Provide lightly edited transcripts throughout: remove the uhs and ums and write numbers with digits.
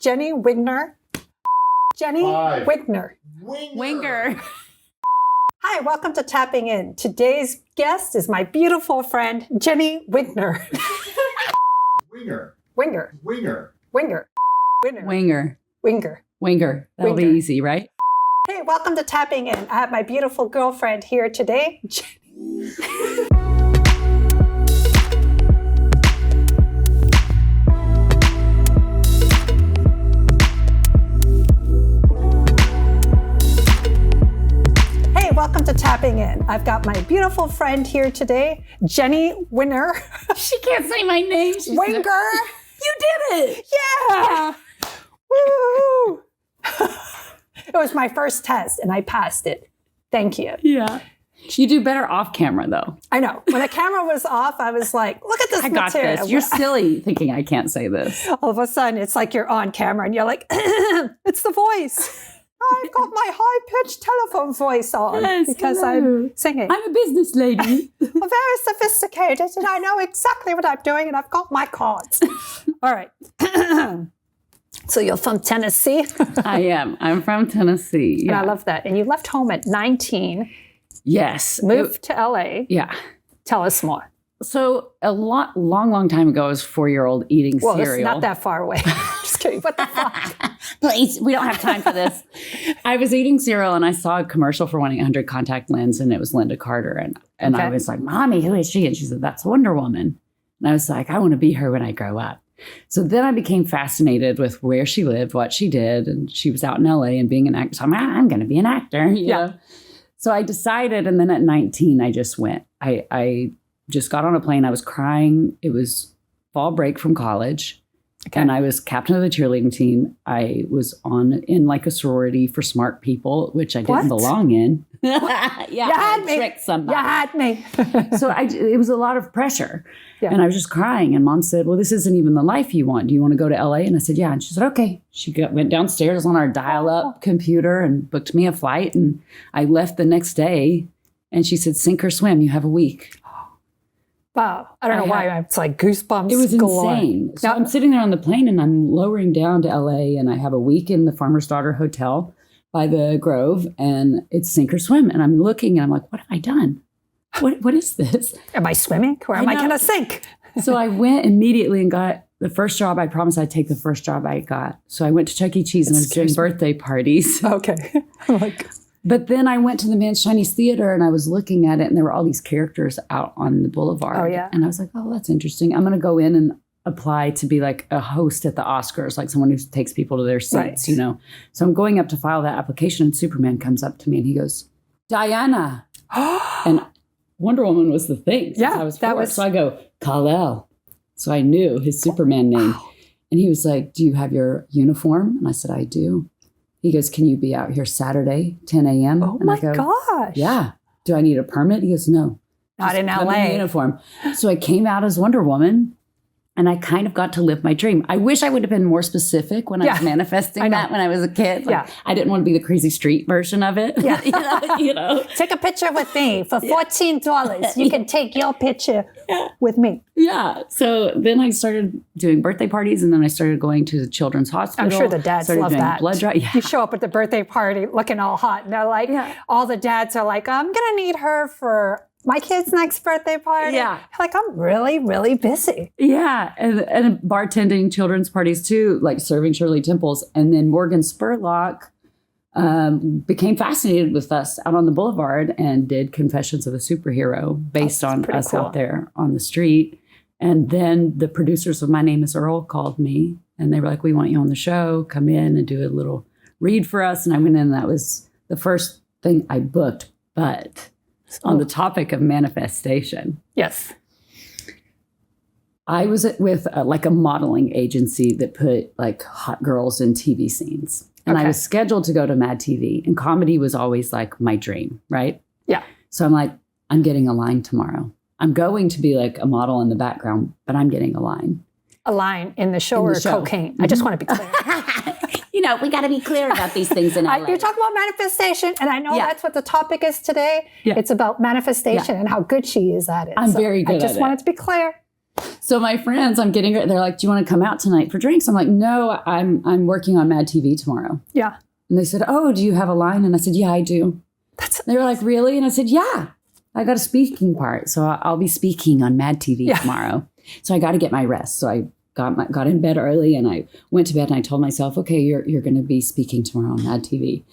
Jenny Wigner. Jenny Five. Wigner. Winger. Hi, welcome to Tapping In. Today's guest is my beautiful friend, Jenny Wigner. Winger. Winger. Winger. Winger. Winner. Winger. Winger. Winger. That'll Winger. be easy, right? Hey, welcome to Tapping In. I have my beautiful girlfriend here today, Jenny. Hey, welcome to Tapping In. I've got my beautiful friend here today, Jenny Winner. She can't say my name. Winger. You did it. Yeah. Woo. It was my first test and I passed it. Thank you. Yeah. You do better off camera, though. I know. When the camera was off, I was like, look at this I got material. this. You're silly thinking I can't say this. All of a sudden, it's like you're on camera and you're like, it's the voice. I've got my high-pitched telephone voice on Yes, because hello. I'm singing. I'm a business lady. I'm very sophisticated and I know exactly what I'm doing and I've got my cards. All right. So you're from Tennessee? I am. I'm from Tennessee. And I Yeah. love that. And you left home at 19, Yes. moved to LA. Yeah. Tell us more. So long time ago, I was a 4-year-old eating Well, cereal. it's not that far away. Just kidding. What the fuck? Please, we don't have time for this. I was eating cereal and I saw a commercial for 1-800 contact lens and it was Linda Carter. And Okay. I was like, Mommy, who is she? And she said, that's Wonder Woman. And I was like, I want to be her when I grow up. So then I became fascinated with where she lived, what she did. And she was out in LA and being an actor. So I'm going to be an actor. You know? So I decided. And then at 19, I just went. I just got on a plane. I was crying. It was fall break from college. Okay. And I was captain of the cheerleading team. I was in like a sorority for smart people, which I didn't What? belong in. Yeah, You had I me. tricked somebody. You had me. So it was a lot of pressure. Yeah. And I was just crying. And Mom said, well, this isn't even the life you want. Do you want to go to LA? And I said, yeah. And she said, okay. She went downstairs on our dial-up computer and booked me a flight. And I left the next day. And she said, sink or swim. You have a week. Wow. I don't know why. It's like goosebumps. It was galore. insane. So Now- I'm sitting there on the plane and I'm lowering down to LA and I have a week in the Farmer's Daughter Hotel by the Grove and it's sink or swim. And I'm looking and I'm like, what have I done? What is this? Am I swimming or am I know. going to sink? So I went immediately and got the first job. I promised I'd take the first job I got. So I went to Chuck E. Cheese and I was doing Excuse me? birthday parties. Okay. I'm like, But then I went to the Man's Chinese Theater and I was looking at it and there were all these characters out on the boulevard. Oh, yeah. And I was like, oh, that's interesting. I'm going to go in and apply to be like a host at the Oscars, like someone who takes people to their seats, Right. you know. So I'm going up to file that application and Superman comes up to me and he goes, Diana. And Wonder Woman was the thing. since Yeah, I was that 4. was- So I go, Kal-El. So I knew his Superman name. And he was like, do you have your uniform? And I said, I do. He goes, can you be out here Saturday, 10 a.m.? oh and my I go, gosh. yeah. Do I need a permit? He goes, no. Not in Come LA. uniform. So I came out as Wonder Woman and I kind of got to live my dream. I wish I would have been more specific when I was Yeah. manifesting I know. that when I was a kid. Like, Yeah. I didn't want to be the crazy street version of it. Yeah. you know? Take a picture with me for $14. You can take your picture with me. Yeah. So then I started doing birthday parties and then I started going to the children's hospital. I'm sure the dads Started love doing that. Blood drive. Yeah. You show up at the birthday party looking all hot. And they're like, all the dads are like, I'm going to need her for my kid's next birthday party. Yeah. Like, I'm really, really busy. Yeah, and bartending children's parties too, like serving Shirley Temples. And then Morgan Spurlock became fascinated with us out on the boulevard and did Confessions of a Superhero based That's on pretty us cool. out there on the street. And then the producers of My Name is Earl called me and they were like, we want you on the show. Come in and do a little read for us. And I went in and that was the first thing I booked. But on the topic of manifestation, Yes. I was with like a modeling agency that put like hot girls in TV scenes. And I Okay. was scheduled to go to Mad TV and comedy was always like my dream, right? Yeah. So I'm like, I'm getting a line tomorrow. I'm going to be like a model in the background, but I'm getting a line. A line in the show In the or show. cocaine. I just want to be clear. You know, we got to be clear about these things in LA. You're talking about manifestation, and I know Yeah. that's what the topic is today. Yeah. It's about manifestation and how good she is at it. I'm very good I just at it. wanted to be clear. So my friends, they're like, do you want to come out tonight for drinks? I'm like, no, I'm working on Mad TV tomorrow. Yeah. And they said, oh, do you have a line? And I said, yeah, I do. They were like, really? And I said, yeah, I got a speaking part. So I'll be speaking on Mad TV tomorrow. So I got to get my rest. So I got in bed early and I went to bed and I told myself, okay, you're going to be speaking tomorrow on Mad TV.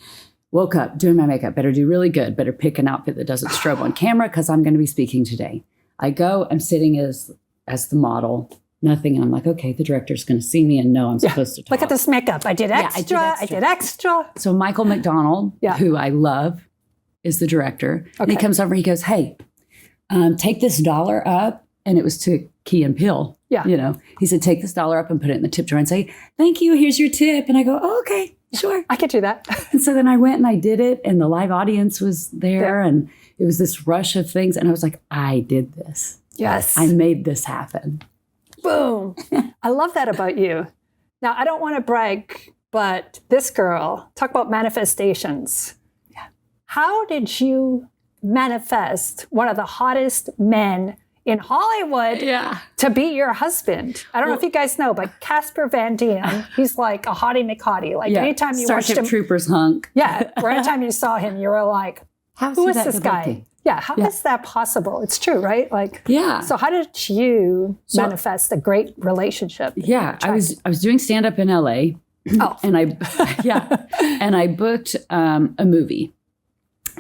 Woke up, doing my makeup, better do really good, better pick an outfit that doesn't strobe on camera because I'm going to be speaking today. I go, I'm sitting as the model, nothing. And I'm like, okay, the director's going to see me and know I'm supposed to talk. Look at this makeup. I did extra. I did extra. So Michael McDonald, who I love, is the director. Okay. And he comes over, he goes, hey, take this dollar up. And it was to Key and Peele. Yeah. You know, he said, take this dollar up and put it in the tip drawer and say, thank you, here's your tip. And I go, oh, okay, sure. I could do that. And so then I went and I did it and the live audience was there and it was this rush of things. And I was like, I did this. Yes. I made this happen. Boom. I love that about you. Now, I don't want to brag, but this girl, talk about manifestations. Yeah. How did you manifest one of the hottest men in Hollywood to be your husband? I don't know if you guys know, but Casper Van Dien, he's like a hottie McHottie. Like anytime you watched him. Troopers hunk. Yeah. Or anytime you saw him, you were like, who is this guy? Looking? Yeah. How is that possible? It's true, right? Like, yeah. So how did you manifest a great relationship? Yeah. I was doing stand-up in LA. Oh. And I booked a movie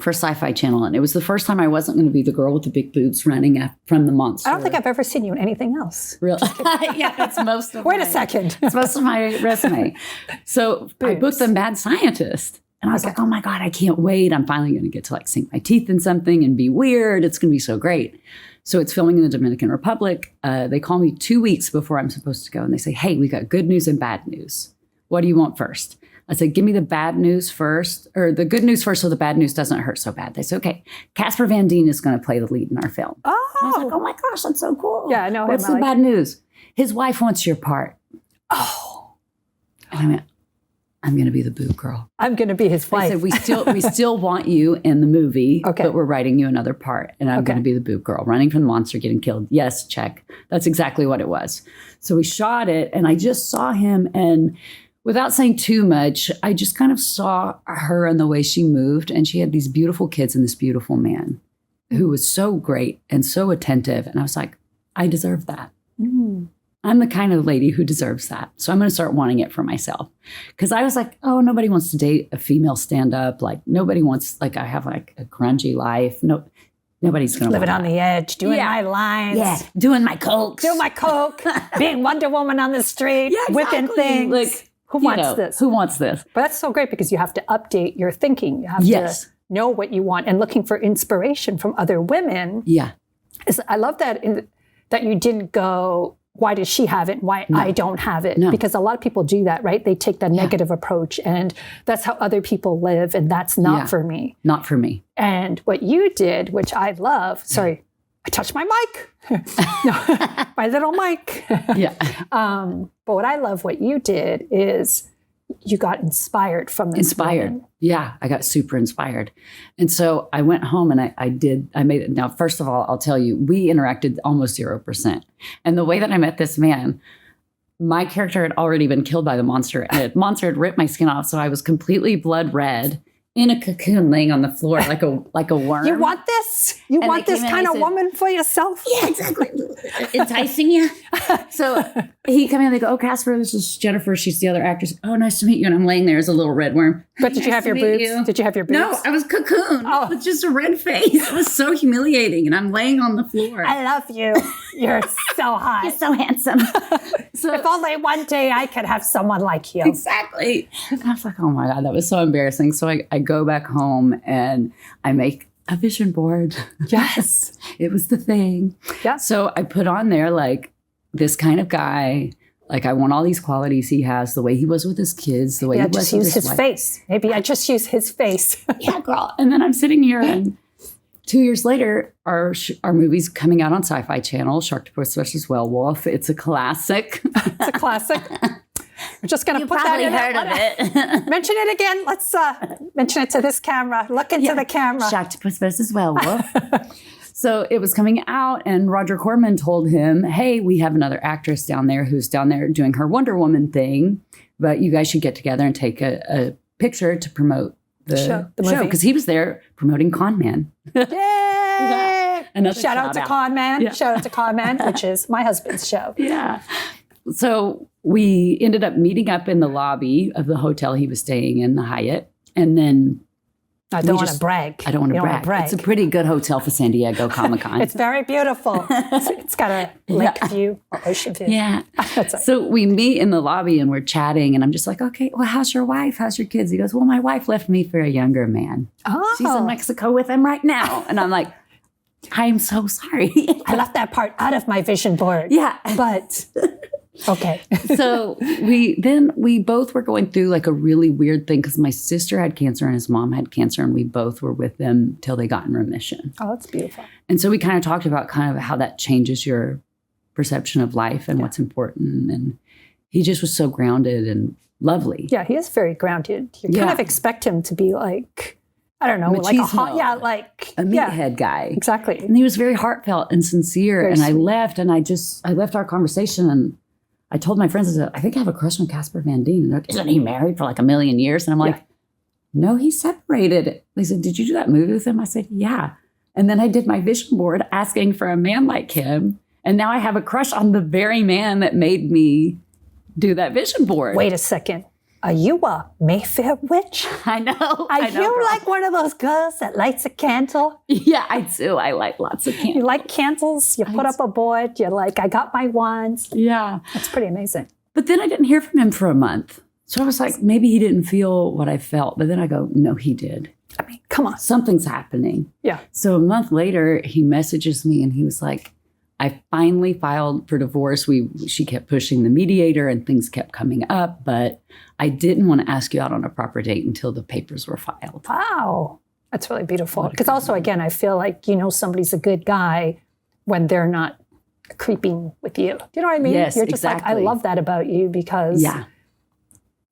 for Sci-Fi Channel. And it was the first time I wasn't going to be the girl with the big boobs running from the monster. I don't think I've ever seen you in anything else. Really? Yeah, that's most of Wait a second. It's most of my resume. So I booked the Mad Scientist. And I was like, oh my God, I can't wait. I'm finally going to get to like sink my teeth in something and be weird. It's going to be so great. So it's filming in the Dominican Republic. They call me 2 weeks before I'm supposed to go. And they say, hey, we got good news and bad news. What do you want first? I said, give me the bad news first, or the good news first so the bad news doesn't hurt so bad. They said, okay, Casper Van Dien is going to play the lead in our film. Oh. And I was like, oh my gosh, that's so cool. Yeah, I know. What's the bad news? His wife wants your part. Oh. And I went, I'm going to be the boob girl. I'm going to be his wife. I said, we still want you in the movie, but we're writing you another part. And I'm going to be the boob girl, running from the monster, getting killed. Yes, check. That's exactly what it was. So we shot it, and I just saw him, and without saying too much, I just kind of saw her and the way she moved. And she had these beautiful kids and this beautiful man who was so great and so attentive. And I was like, I deserve that. Mm. I'm the kind of lady who deserves that. So I'm going to start wanting it for myself. Because I was like, oh, nobody wants to date a female stand-up. Like, nobody wants, like, I have like a grungy life. Nobody's going to living on the edge, doing my lines. Yeah, doing my coke. Being Wonder Woman on the street, whipping things. Like, who wants this? Who wants this? But that's so great because you have to update your thinking. You have to know what you want and looking for inspiration from other women. Yeah. I love that that you didn't go, why does she have it? Why I don't have it? No. Because a lot of people do that, right? They take the negative approach and that's how other people live. And that's not for me. Not for me. And what you did, which I love, sorry, I touched my mic. No, my little mic. Yeah. But what I love what you did is you got inspired from this woman. Yeah, I got super inspired. And so I went home and I made it. Now, first of all, I'll tell you, we interacted almost 0%. And the way that I met this man, my character had already been killed by the monster. And the monster had ripped my skin off. So I was completely blood red in a cocoon laying on the floor like a worm. You want this? You want this kind of woman for yourself? Yeah, exactly. Enticing you. So he came in and they go, oh, Casper, this is Jennifer. She's the other actress. Oh, nice to meet you. And I'm laying there as a little red worm. But did you have your boobs? Did you have your boobs? No, I was cocoon with just a red face. It was so humiliating. And I'm laying on the floor. I love you. You're so hot. You're so handsome. So if only one day I could have someone like you. Exactly. And I was like, oh my God, that was so embarrassing. So I go back home and I make a vision board. Yes. It was the thing. Yeah. So I put on there like this kind of guy. Like I want all these qualities he has, the way he was with his kids, the way he was just with use his face. Maybe I just use his face. Yeah, girl. And then I'm sitting here and 2 years later, our movie's coming out on Sci-Fi Channel, Sharktopus versus Werewolf. It's a classic. It's a classic. We're just going to put that in. Heard of it. Mention it again. Let's mention it to this camera. Look into the camera. Sharktopus versus Werewolf. So it was coming out, and Roger Corman told him, hey, we have another actress down there who's down there doing her Wonder Woman thing, but you guys should get together and take a picture to promote the show. Because he was there promoting Con Man. Yay! Shout out to Con Man. Yeah. Shout out to Con Man, which is my husband's show. Yeah. So we ended up meeting up in the lobby of the hotel he was staying in, the Hyatt. And then I don't want to brag. I don't want to brag. It's a pretty good hotel for San Diego Comic-Con. It's very beautiful. It's got a lake view or ocean view. Yeah. So we meet in the lobby and we're chatting, and I'm just like, okay, well, how's your wife? How's your kids? He goes, well, my wife left me for a younger man. Oh. She's in Mexico with him right now. And I'm like, I'm so sorry. I left that part out of my vision board. Yeah. But okay. So we both were going through like a really weird thing because my sister had cancer and his mom had cancer, and we both were with them till they got in remission. Oh, that's beautiful. And so we kind of talked about kind of how that changes your perception of life and what's important. And he just was so grounded and lovely. Yeah, he is very grounded. You kind of expect him to be like, I don't know, like a meathead guy. Exactly. And he was very heartfelt and sincere. Very and sweet. I left, and I left our conversation, and I told my friends, I said, I think I have a crush on Casper Van Dien. And they're like, isn't he married for like 1,000,000 years? And I'm like, no, he's separated. They said, did you do that movie with him? I said, yeah. And then I did my vision board asking for a man like him. And now I have a crush on the very man that made me do that vision board. Wait a second. Are you a Mayfair witch? I know. Are you like one of those girls that lights a candle? Yeah, I do. I like lots of candles. You like candles? You put up a board. You're like, I got my wands. Yeah. That's pretty amazing. But then I didn't hear from him for a month. So I was like, maybe he didn't feel what I felt. But then I go, no, he did. I mean, come on. Something's happening. Yeah. So a month later, he messages me and he was like, I finally filed for divorce. She kept pushing the mediator and things kept coming up, but I didn't want to ask you out on a proper date until the papers were filed. Wow. That's really beautiful. Because also, again, I feel like, somebody's a good guy when they're not creeping with you. Do you know what I mean? Yes, You're just exactly. like, I love that about you because, I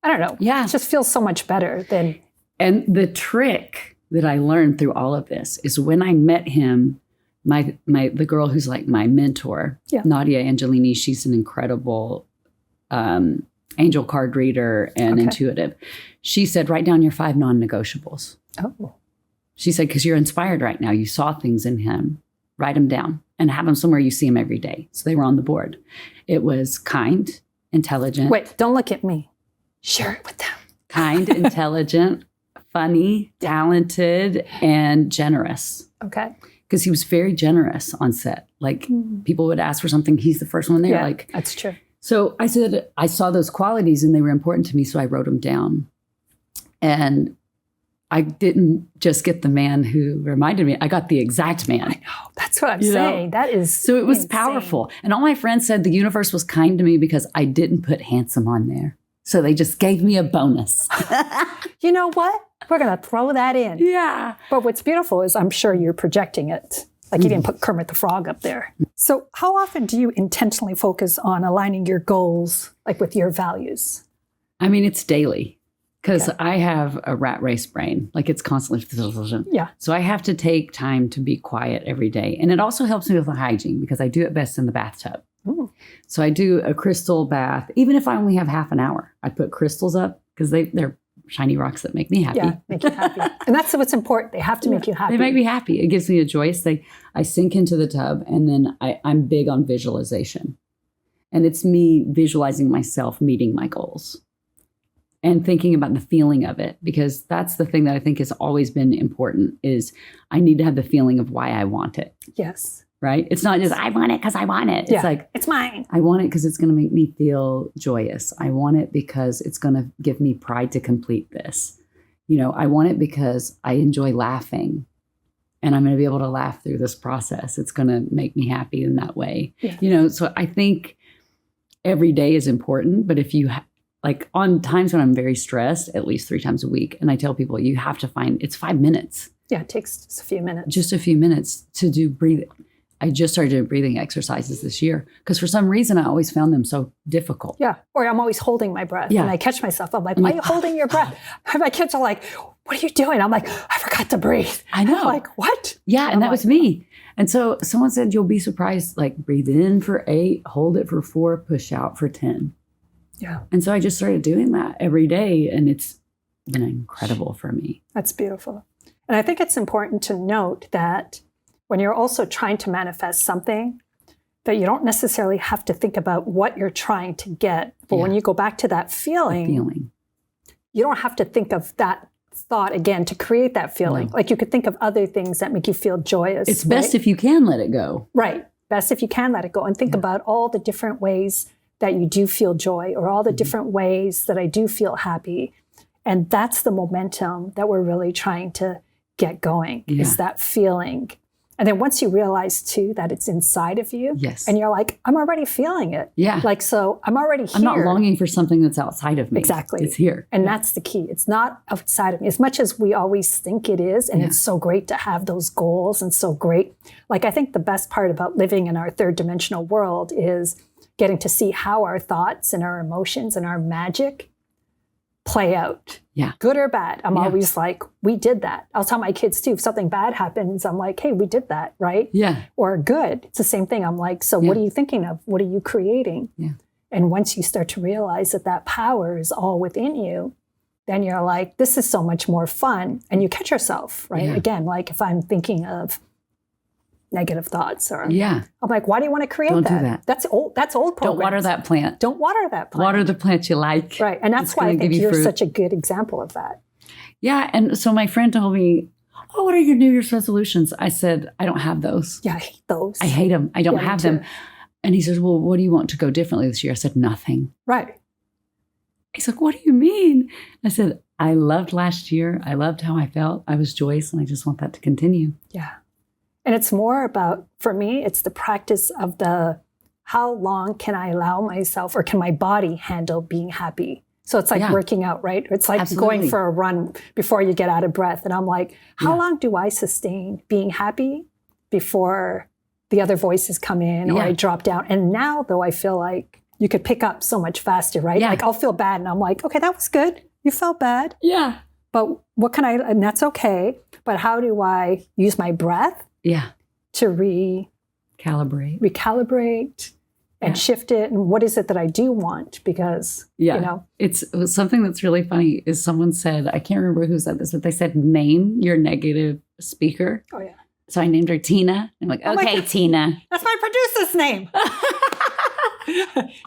don't know. Yeah. It just feels so much better than. And the trick that I learned through all of this is when I met him, the girl who's like my mentor, Nadia Angelini, she's an incredible angel card reader and intuitive. She said, write down your 5 non-negotiables. Oh. She said, because you're inspired right now. You saw things in him. Write them down and have them somewhere you see him every day. So they were on the board. It was kind, intelligent. Wait, don't look at me. Share it with them. Kind, intelligent, funny, talented, and generous. Okay. Because he was very generous on set. Like people would ask for something, he's the first one there. Yeah, like that's true. So I said, I saw those qualities and they were important to me. So I wrote them down. And I didn't just get the man who reminded me, I got the exact man. I know. That's what I'm saying. That is so it was insane. powerful. And all my friends said the universe was kind to me because I didn't put handsome on there. So they just gave me a bonus. You know what? We're going to throw that in. Yeah. But what's beautiful is I'm sure you're projecting it. Like you didn't put Kermit the Frog up there. So how often do you intentionally focus on aligning your goals, like with your values? I mean, it's daily because I have a rat race brain. Like it's constantly. Yeah. So I have to take time to be quiet every day. And it also helps me with the hygiene because I do it best in the bathtub. Ooh. So I do a crystal bath. Even if I only have half an hour, I put crystals up because they're shiny rocks that make me happy. Yeah, make you happy. And that's what's important. They have to make you happy. They make me happy. It gives me a joy. I sink into the tub and then I'm big on visualization. And it's me visualizing myself meeting my goals and thinking about the feeling of it, because that's the thing that I think has always been important is I need to have the feeling of why I want it. Yes. Right? It's not just, I want it because I want it. It's like, it's mine. I want it because it's going to make me feel joyous. I want it because it's going to give me pride to complete this. I want it because I enjoy laughing and I'm going to be able to laugh through this process. It's going to make me happy in that way. Yeah. So I think every day is important, but if you like on times when I'm very stressed, at least 3 times a week, and I tell people you have to find, it's 5 minutes. Yeah, it takes just a few minutes. Just a few minutes to do breathing. I just started doing breathing exercises this year because for some reason I always found them so difficult. Yeah. Or I'm always holding my breath. Yeah. And I catch myself. I'm like, why are you holding your breath? My kids are like, what are you doing? I'm like, I forgot to breathe. I know. I'm like, what? Yeah. And that was me. And so someone said, you'll be surprised, like breathe in for 8, hold it for 4, push out for 10. Yeah. And so I just started doing that every day. And it's been incredible for me. That's beautiful. And I think it's important to note that when you're also trying to manifest something, that you don't necessarily have to think about what you're trying to get. But when you go back to that feeling, you don't have to think of that thought again to create that feeling. Like you could think of other things that make you feel joyous. It's best if you can let it go. Right. Best if you can let it go and think about all the different ways that you do feel joy or all the different ways that I do feel happy. And that's the momentum that we're really trying to get going is that feeling. And then once you realize too that it's inside of you and you're like, I'm already feeling it. Yeah. Like, so I'm already here. I'm not longing for something that's outside of me. Exactly. It's here. And that's the key. It's not outside of me as much as we always think it is. And it's so great to have those goals and so great. Like, I think the best part about living in our third dimensional world is getting to see how our thoughts and our emotions and our magic play out. Yeah. Good or bad. I'm always like, we did that. I'll tell my kids too, if something bad happens, I'm like, hey, we did that, right? Yeah. Or good. It's the same thing. I'm like, so what are you thinking of? What are you creating? Yeah. And once you start to realize that that power is all within you, then you're like, this is so much more fun. And you catch yourself, right? Yeah. Again, like if I'm thinking of negative thoughts or I'm like, why do you want to create that? Don't do that. That's old programs. Don't water that plant. Don't water that plant. Water the plant you like. Right. And that's why I think you're such a good example of that. Yeah. And so my friend told me, oh, what are your New Year's resolutions? I said, I don't have those. Yeah, I hate those. I hate them. I don't have them. And he says, well, what do you want to go differently this year? I said, nothing. Right. He's like, what do you mean? I said, I loved last year. I loved how I felt. I was joyous and I just want that to continue. Yeah. And it's more about, for me, it's the practice of how long can I allow myself or can my body handle being happy? So it's like working out, right? It's like going for a run before you get out of breath. And I'm like, how long do I sustain being happy before the other voices come in or I drop down? And now, though, I feel like you could pick up so much faster, right? Yeah. Like I'll feel bad and I'm like, okay, that was good. You felt bad. Yeah. But what can I, and that's okay. But how do I use my breath? Yeah. To recalibrate and shift it. And what is it that I do want? Because, you know. It was something that's really funny is someone said, I can't remember who said this, but they said, name your negative speaker. Oh, yeah. So I named her Tina. I'm like, okay, Tina. That's my producer's name.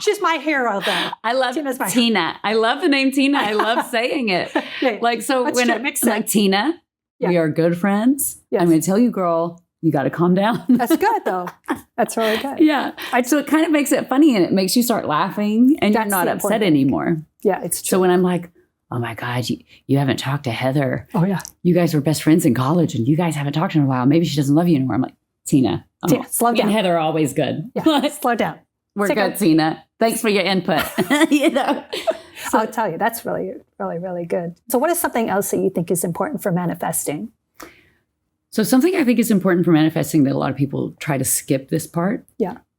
She's my hero, though. I love Tina. I love the name Tina. I love saying it. Like, so when I'm like, Tina, we are good friends. Yes. I'm going to tell you, girl, you got to calm down. That's good, though. That's really good. Yeah. So it kind of makes it funny and it makes you start laughing and you're not upset anymore. Yeah, it's true. So when I'm like, oh my God, you haven't talked to Heather. Oh, yeah. You guys were best friends in college and you guys haven't talked in a while. Maybe she doesn't love you anymore. I'm like, Tina, slow down. And Heather are always good. Yeah, slow down. We're good, Tina. Thanks for your input. You know? So, I'll tell you, that's really, really, really good. So what is something else that you think is important for manifesting? So something I think is important for manifesting that a lot of people try to skip this part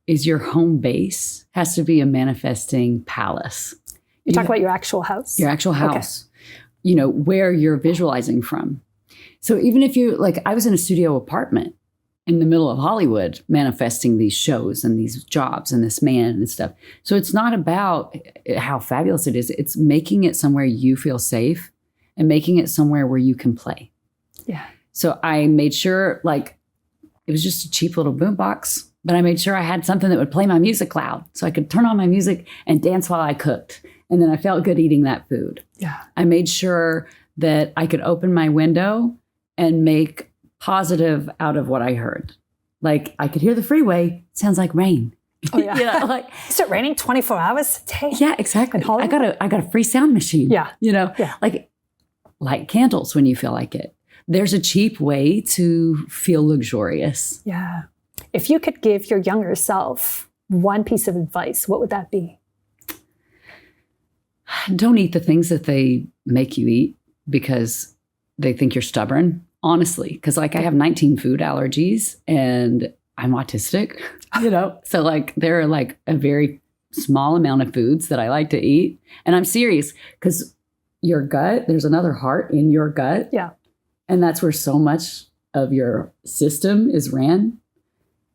is your home base has to be a manifesting palace. You talk about your actual house? Your actual house. Okay. You know, where you're visualizing from. So even if you, like, I was in a studio apartment in the middle of Hollywood manifesting these shows and these jobs and this man and stuff. So it's not about how fabulous it is. It's making it somewhere you feel safe and making it somewhere where you can play. Yeah. So I made sure, like, it was just a cheap little boombox, but I made sure I had something that would play my music loud so I could turn on my music and dance while I cooked. And then I felt good eating that food. Yeah. I made sure that I could open my window and make positive out of what I heard. Like I could hear the freeway. Sounds like rain. Oh yeah. You know, like, is it raining 24 hours a day? Yeah, exactly. I got a free sound machine. Yeah. You know, like light candles when you feel like it. There's a cheap way to feel luxurious. Yeah. If you could give your younger self one piece of advice, what would that be? Don't eat the things that they make you eat because they think you're stubborn. Honestly, because like I have 19 food allergies and I'm autistic, you know, so like there are like a very small amount of foods that I like to eat. And I'm serious because your gut, there's another heart in your gut. Yeah. And that's where so much of your system is ran.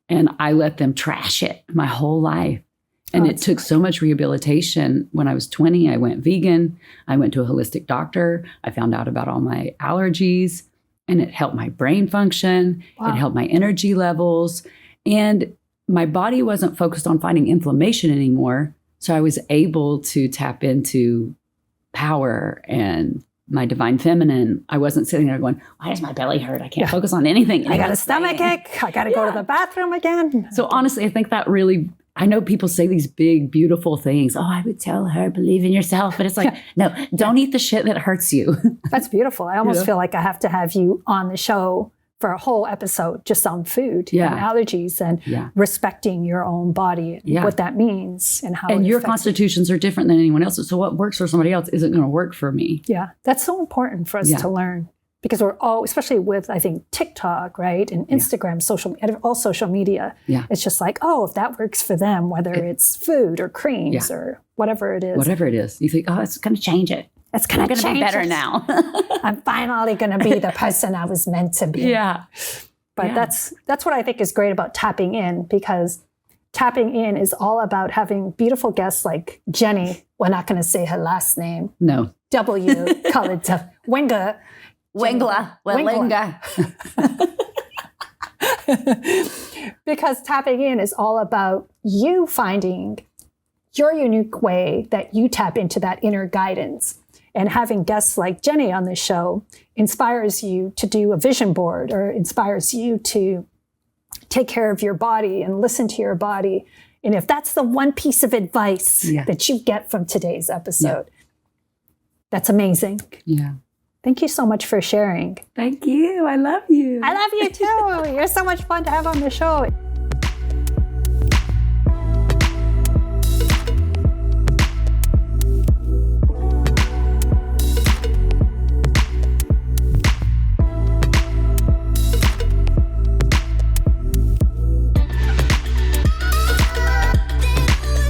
And I let them trash it my whole life. And it took so much rehabilitation. When I was 20, I went vegan. I went to a holistic doctor. I found out about all my allergies, and it helped my brain function. Wow. It helped my energy levels. And my body wasn't focused on fighting inflammation anymore. So I was able to tap into power and my divine feminine. I wasn't sitting there going, why does my belly hurt? I can't focus on anything. I got a stomach ache. I got to go to the bathroom again. So honestly, I think that really, I know people say these big, beautiful things. Oh, I would tell her, believe in yourself. But it's like, no, don't eat the shit that hurts you. That's beautiful. I almost feel like I have to have you on the show for a whole episode just on food and allergies and respecting your own body, what that means and how and your constitutions are different than anyone else's. So what works for somebody else isn't going to work for me. Yeah, that's so important for us to learn. Because we're all, especially with, I think, TikTok, right? And Instagram, all social media. Yeah. It's just like, oh, if that works for them, whether it's food or creams or whatever it is. Whatever it is. You think, oh, it's going to change it. It's going to be better now. I'm finally going to be the person I was meant to be. Yeah. But that's what I think is great about tapping in, because tapping in is all about having beautiful guests like Jenny. We're not going to say her last name. No. W, call it Winger. Wengla. Because tapping in is all about you finding your unique way that you tap into that inner guidance. And having guests like Jenny on this show inspires you to do a vision board, or inspires you to take care of your body and listen to your body. And if that's the one piece of advice that you get from today's episode, that's amazing. Yeah. Thank you so much for sharing. Thank you. I love you. I love you too. You're so much fun to have on the show.